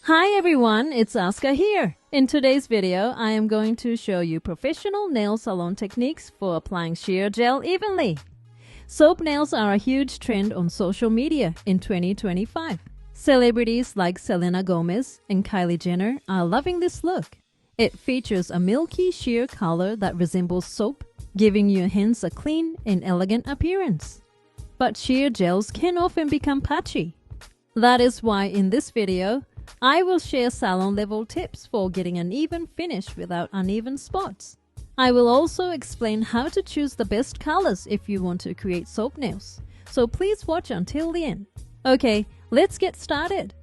Hi everyone, it's ASKA here. In today's video, I am going to show you professional nail salon techniques for applying sheer gel evenly. Soap nails are a huge trend on social media in 2025. Celebrities like Selena and Kylie Jenner are loving this look. It features a milky sheer color that resembles soap, giving your hands a clean and elegant appearance. But sheer gels can often become patchy. That is why in this video, I will share salon-level tips for getting an even finish without uneven spots. I will also explain how to choose the best colors if you want to create soap nails. So please watch until the end. Okay, let's get started.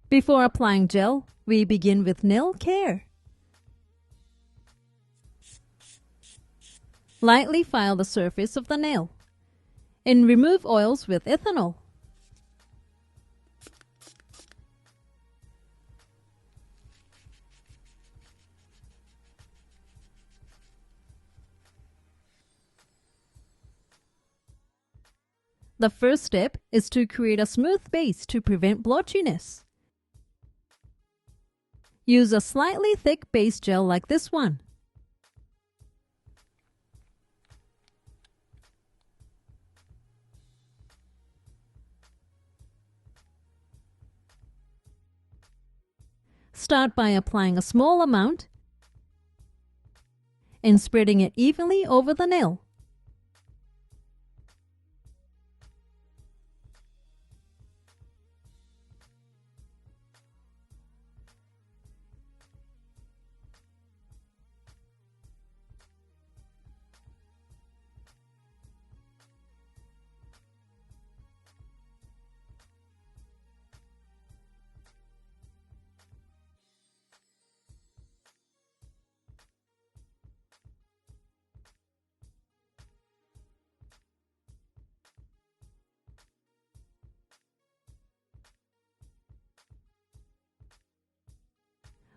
Before applying gel, we begin with nail care. Lightly file the surface of the nail and remove oils with ethanol. The first step is to create a smooth base to prevent blotchiness. Use a slightly thick base gel like this one. Start by applying a small amount and spreading it evenly over the nail.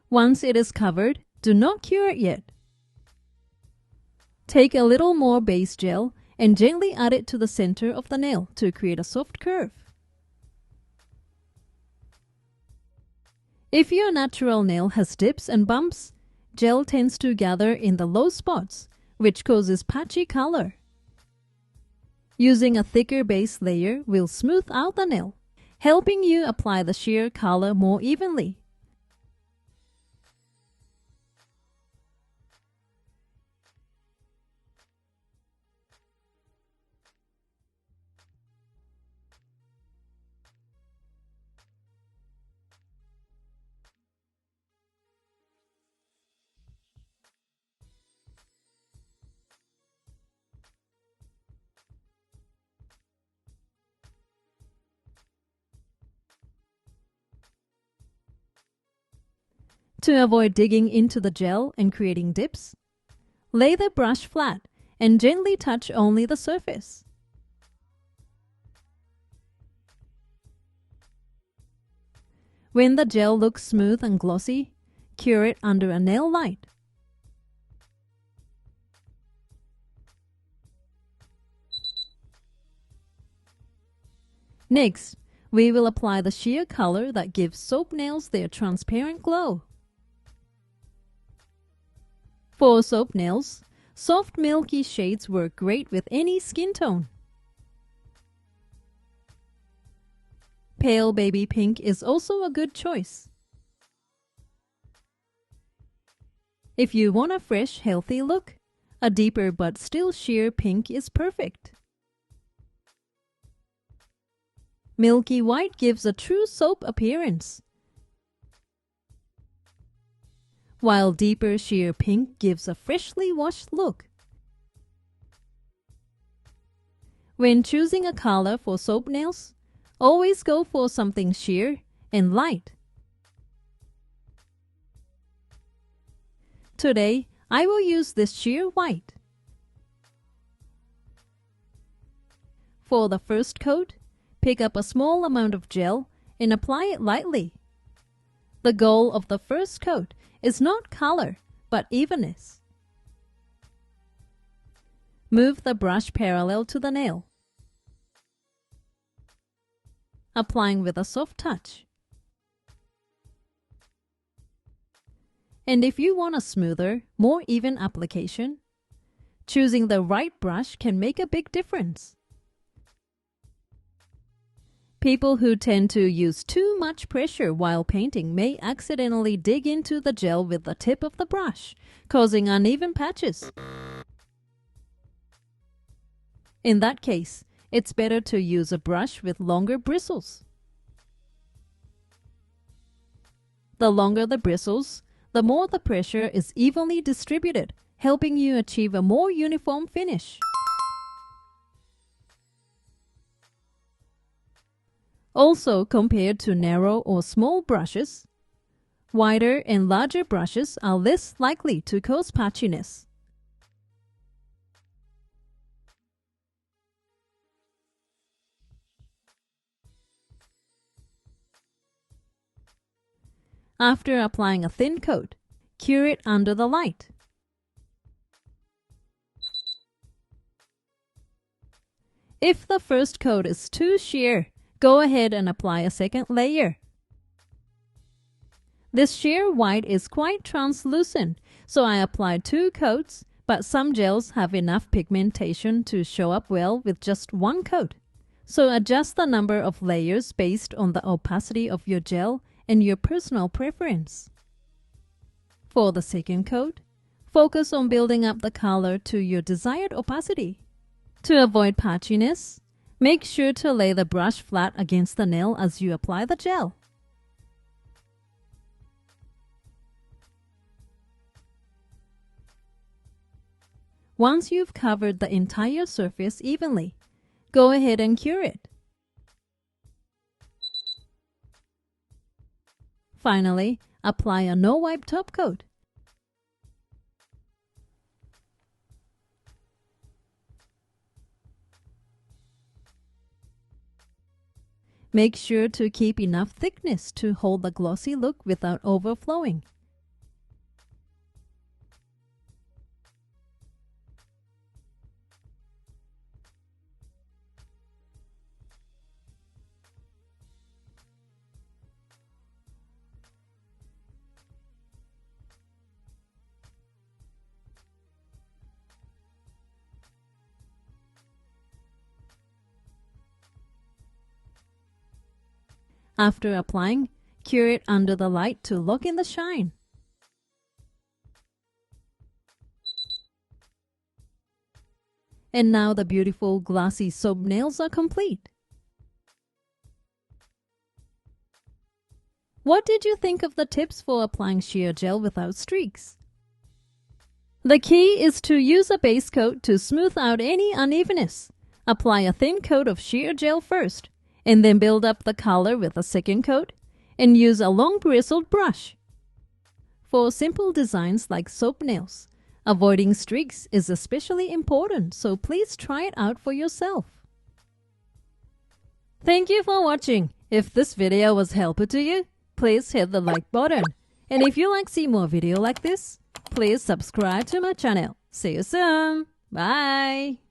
Once it is covered, do not cure it yet. Take a little more base gel and gently add it to the center of the nail to create a soft curve. If your natural nail has dips and bumps, gel tends to gather in the low spots, which causes patchy color. Using a thicker base layer will smooth out the nail, helping you apply the sheer color more evenly. To avoid digging into the gel and creating dips, lay the brush flat and gently touch only the surface. When the gel looks smooth and glossy, cure it under a nail light. Next, we will apply the sheer color that gives soap nails their transparent glow. For soap nails, soft milky shades work great with any skin tone. Pale baby pink is also a good choice. If you want a fresh, healthy look, a deeper but still sheer pink is perfect. Milky white gives a true soap appearance, while deeper sheer pink gives a freshly washed look. When choosing a color for soap nails, always go for something sheer and light. Today, I will use this sheer white. For the first coat, pick up a small amount of gel and apply it lightly. The goal of the first coat is not color, but evenness. Move the brush parallel to the nail. applying with a soft touch. And if you want a smoother, more even application, choosing the right brush can make a big difference. People who tend to use too much pressure while painting may accidentally dig into the gel with the tip of the brush, causing uneven patches. In that case, it's better to use a brush with longer bristles. The longer the bristles, the more the pressure is evenly distributed, helping you achieve a more uniform finish. Also, compared to narrow or small brushes, wider and larger brushes are less likely to cause patchiness. After applying a thin coat, cure it under the light. If the first coat is too sheer, go ahead and apply a second layer. This sheer white is quite translucent, so I applied 2 coats, but some gels have enough pigmentation to show up well with just 1 coat. So adjust the number of layers based on the opacity of your gel and your personal preference. For the second coat, focus on building up the color to your desired opacity. To avoid patchiness, make sure to lay the brush flat against the nail as you apply the gel. Once you've covered the entire surface evenly, go ahead and cure it. Finally, apply a no-wipe top coat. Make sure to keep enough thickness to hold the glossy look without overflowing. After applying, cure it under the light to lock in the shine. And now the beautiful glossy soap nails are complete. What did you think of the tips for applying sheer gel without streaks? The key is to use a base coat to smooth out any unevenness. Apply a thin coat of sheer gel first, and then build up the color with a second coat, and use a long bristled brush. For simple designs like soap nails, avoiding streaks is especially important, so please try it out for yourself. Thank you for watching. If this video was helpful to you, please hit the like button. And if you like to see more videos like this, please subscribe to my channel. See you soon. Bye.